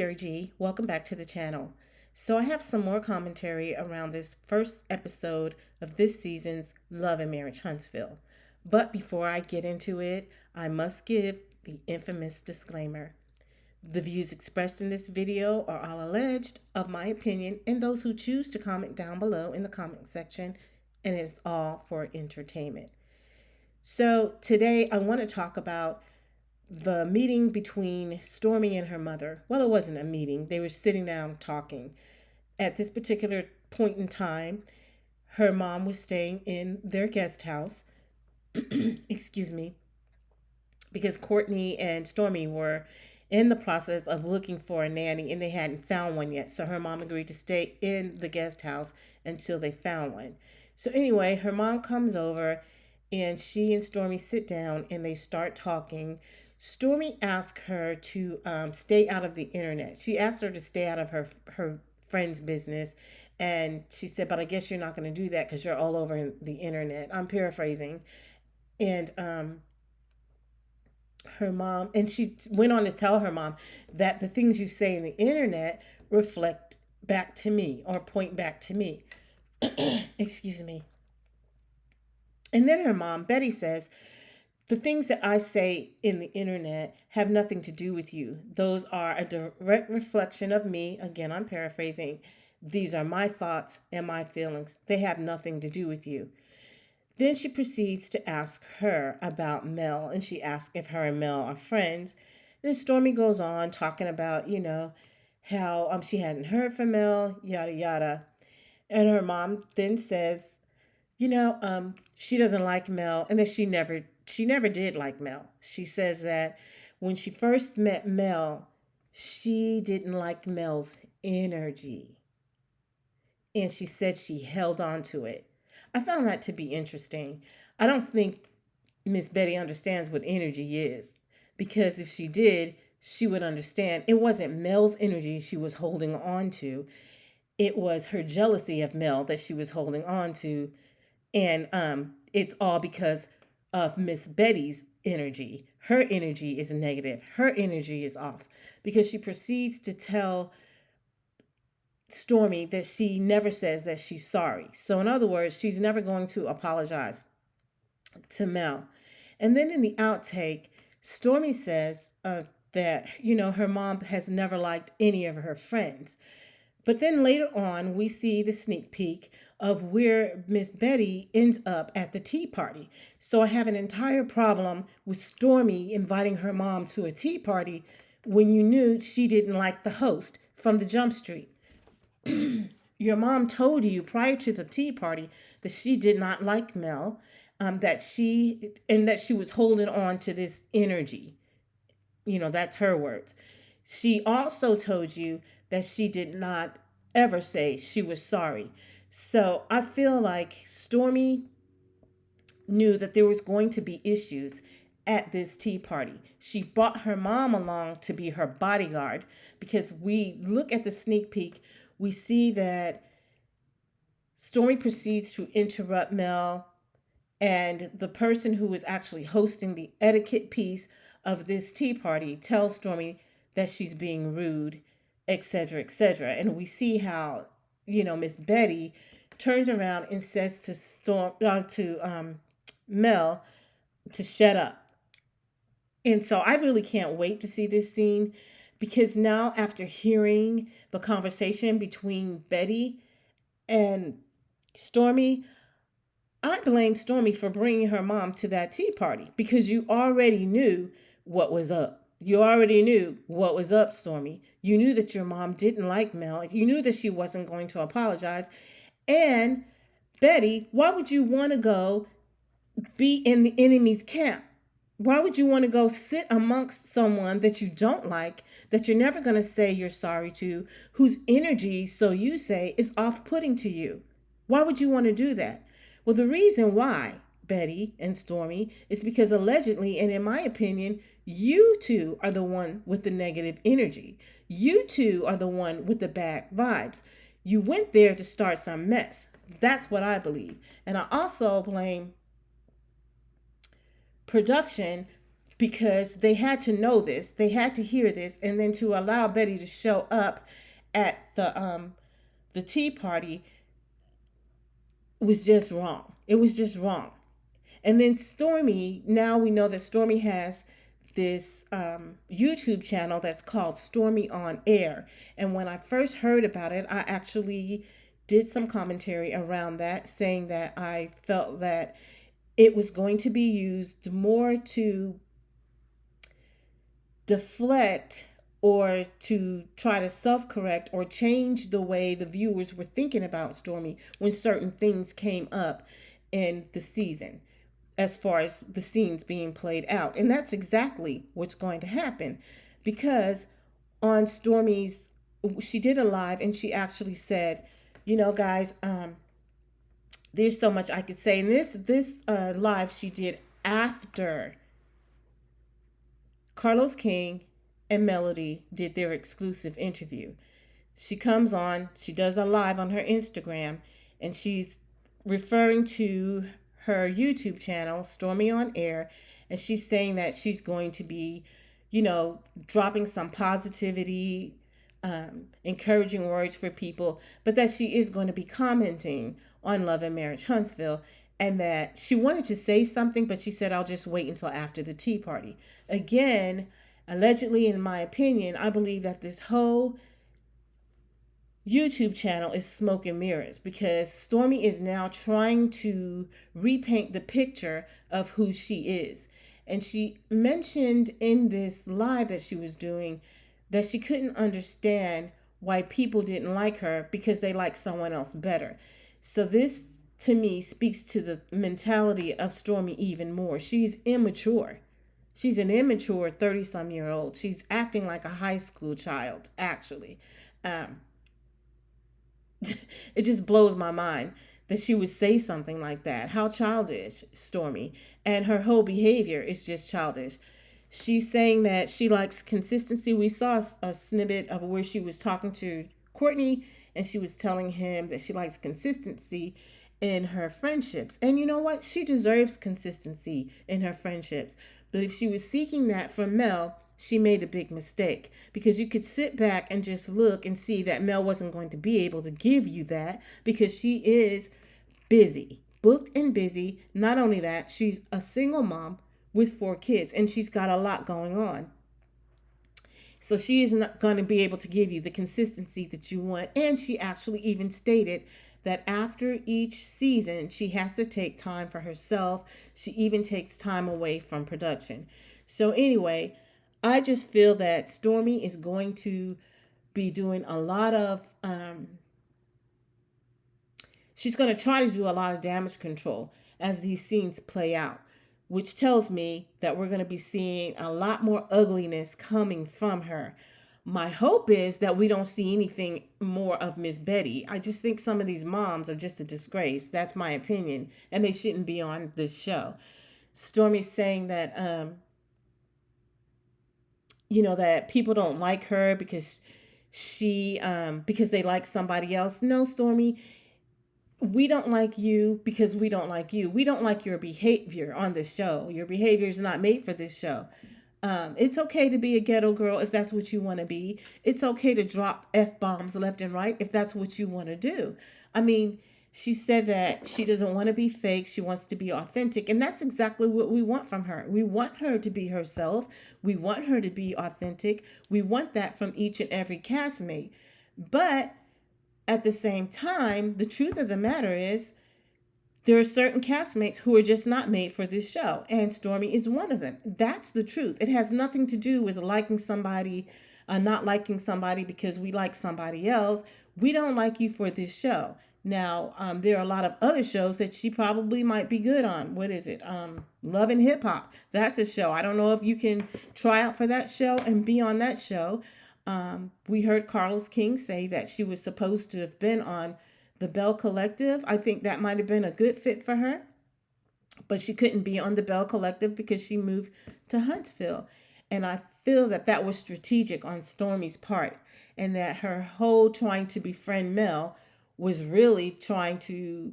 Sherry G. Welcome back to the channel. So I have some more commentary around this first episode of this season's Love and Marriage Huntsville. But before I get into it, I must give the infamous disclaimer. The views expressed in this video are all alleged, of my opinion, and those who choose to comment down below in the comment section, and it's all for entertainment. So today I want to talk about the meeting between Stormy and her mother. Well, it wasn't a meeting. They were sitting down talking. At this particular point in time, her mom was staying in their guest house. Excuse me. Because Courtney and Stormy were in the process of looking for a nanny and they hadn't found one yet. So her mom agreed to stay in the guest house until they found one. So anyway, her mom comes over and she and Stormy sit down and they start talking. Stormy asked her to stay out of the internet. She asked her to stay out of her friend's business. And she said, but I guess you're not going to do that because you're all over the internet. I'm paraphrasing. And her mom, and she went on to tell her mom that the things you say in the internet reflect back to me or point back to me. Excuse me. And then her mom, Betty, says, the things that I say in the internet have nothing to do with you. Those are a direct reflection of me. Again, I'm paraphrasing. These are my thoughts and my feelings. They have nothing to do with you. Then she proceeds to ask her about Mel, and she asks if her and Mel are friends. And Stormy goes on talking about, how she hadn't heard from Mel, yada, yada. And her mom then says, she doesn't like Mel and that she never did like Mel. She says that when she first met Mel, she didn't like Mel's energy. And she said she held on to it. I found that to be interesting. I don't think Miss Betty understands what energy is, because if she did, she would understand it wasn't Mel's energy she was holding on to. It was her jealousy of Mel that she was holding on to. And it's all because of Miss Betty's energy. Her energy is negative. Her energy is off, because she proceeds to tell Stormy that she never says that she's sorry. So in other words, she's never going to apologize to Mel. And then in the outtake, Stormy says that, her mom has never liked any of her friends. But then later on, we see the sneak peek of where Miss Betty ends up at the tea party. So I have an entire problem with Stormy inviting her mom to a tea party when you knew she didn't like the host from the Jump Street. Your mom told you prior to the tea party that she did not like Mel, that she was holding on to this energy. That's her words. She also told you that she did not ever say she was sorry. So I feel like Stormy knew that there was going to be issues at this tea party. She brought her mom along to be her bodyguard, because we look at the sneak peek, we see that Stormy proceeds to interrupt Mel, and the person who is actually hosting the etiquette piece of this tea party tells Stormy that she's being rude, etc., etc. And we see how, Miss Betty turns around and says to Mel to shut up. And so I really can't wait to see this scene, because now, after hearing the conversation between Betty and Stormy, I blame Stormy for bringing her mom to that tea party, because you already knew what was up. You already knew what was up, Stormy. You knew that your mom didn't like Mel. You knew that she wasn't going to apologize. And Betty, why would you want to go be in the enemy's camp? Why would you want to go sit amongst someone that you don't like, that you're never going to say you're sorry to, whose energy, so you say, is off-putting to you? Why would you want to do that? Well, the reason why, Betty and Stormy, is because allegedly, and in my opinion, you two are the one with the negative energy. You two are the one with the bad vibes. You went there to start some mess. That's what I believe. And I also blame production because they had to know this, they had to hear this, and then to allow Betty to show up at the tea party was just wrong. It was just wrong. And then Stormy, now we know that Stormy has this YouTube channel that's called Stormy on Air. And when I first heard about it, I actually did some commentary around that, saying that I felt that it was going to be used more to deflect or to try to self-correct or change the way the viewers were thinking about Stormy when certain things came up in the season, as far as the scenes being played out. And that's exactly what's going to happen, because on Stormy's, she did a live and she actually said, guys, there's so much I could say. And this live she did after Carlos King and Melody did their exclusive interview. She comes on, she does a live on her Instagram, and she's referring to her YouTube channel, Stormy on Air, and she's saying that she's going to be, dropping some positivity, encouraging words for people, but that she is going to be commenting on Love and Marriage Huntsville, and that she wanted to say something, but she said, I'll just wait until after the tea party. Again, allegedly, in my opinion, I believe that this whole YouTube channel is smoke and mirrors, because Stormy is now trying to repaint the picture of who she is. And she mentioned in this live that she was doing that she couldn't understand why people didn't like her because they like someone else better. So this, to me, speaks to the mentality of Stormy even more. She's immature. She's an immature 30-some-year-old. She's acting like a high school child, actually. It just blows my mind that she would say something like that. How childish, Stormy. And her whole behavior is just childish. She's saying that she likes consistency. We saw a snippet of where she was talking to Courtney, and she was telling him that she likes consistency in her friendships. And you know what? She deserves consistency in her friendships. But if she was seeking that from Mel, she made a big mistake, because you could sit back and just look and see that Mel wasn't going to be able to give you that, because she is busy, booked and busy. Not only that, she's a single mom with 4 kids, and she's got a lot going on. So she is not going to be able to give you the consistency that you want. And she actually even stated that after each season, she has to take time for herself. She even takes time away from production. So anyway, I just feel that Stormy is going to be doing a lot of, she's going to try to do a lot of damage control as these scenes play out, which tells me that we're going to be seeing a lot more ugliness coming from her. My hope is that we don't see anything more of Miss Betty. I just think some of these moms are just a disgrace. That's my opinion, and they shouldn't be on this show. Stormy's saying that, that people don't like her because because they like somebody else. No, Stormy, we don't like you because we don't like you. We don't like your behavior on this show. Your behavior is not made for this show. It's okay to be a ghetto girl if that's what you want to be. It's okay to drop F-bombs left and right if that's what you want to do. I mean, she said that she doesn't want to be fake. She wants to be authentic. And that's exactly what we want from her. We want her to be herself. We want her to be authentic. We want that from each and every castmate. But at the same time, the truth of the matter is there are certain castmates who are just not made for this show, and Stormy is one of them. That's the truth. It has nothing to do with liking somebody, not liking somebody because we like somebody else. We don't like you for this show. Now, there are a lot of other shows that she probably might be good on. What is it? Love and Hip Hop. That's a show. I don't know if you can try out for that show and be on that show. We heard Carlos King say that she was supposed to have been on the Bell Collective. I think that might have been a good fit for her, but she couldn't be on the Bell Collective because she moved to Huntsville. And I feel that that was strategic on Stormy's part, and that her whole trying to befriend Mel was really trying to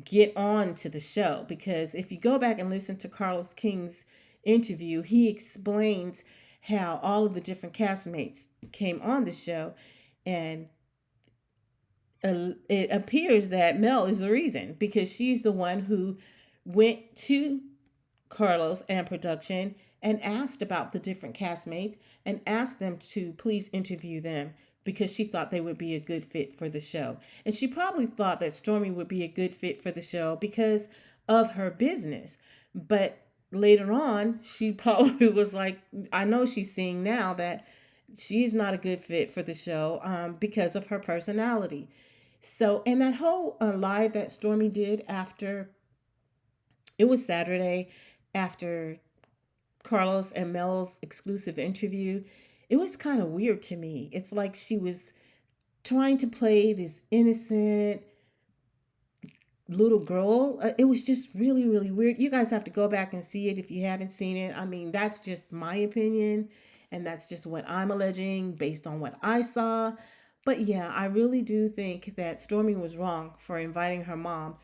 get on to the show. Because if you go back and listen to Carlos King's interview, he explains how all of the different castmates came on the show, and it appears that Mel is the reason because she's the one who went to Carlos and production and asked about the different castmates and asked them to please interview them because she thought they would be a good fit for the show. And she probably thought that Stormy would be a good fit for the show because of her business. But later on, she probably was like, I know she's seeing now that she's not a good fit for the show because of her personality. So, and that whole live that Stormy did after, it was Saturday after Carlos and Mel's exclusive interview, it was kind of weird to me. It's like she was trying to play this innocent little girl. It was just really, really weird. You guys have to go back and see it if you haven't seen it. I mean, that's just my opinion, and that's just what I'm alleging based on what I saw. But yeah, I really do think that Stormy was wrong for inviting her mom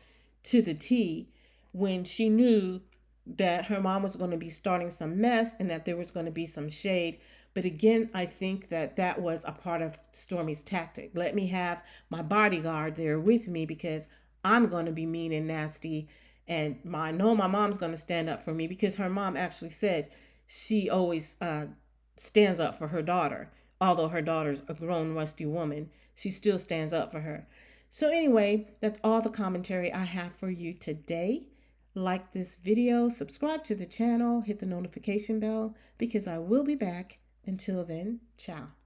to the tea when she knew that her mom was going to be starting some mess and that there was going to be some shade. But again, I think that that was a part of Stormy's tactic. Let me have my bodyguard there with me because I'm going to be mean and nasty. And I know my mom's going to stand up for me because her mom actually said she always stands up for her daughter. Although her daughter's a grown, rusty woman, she still stands up for her. So, anyway, that's all the commentary I have for you today. Like this video, subscribe to the channel, hit the notification bell because I will be back. Until then, ciao.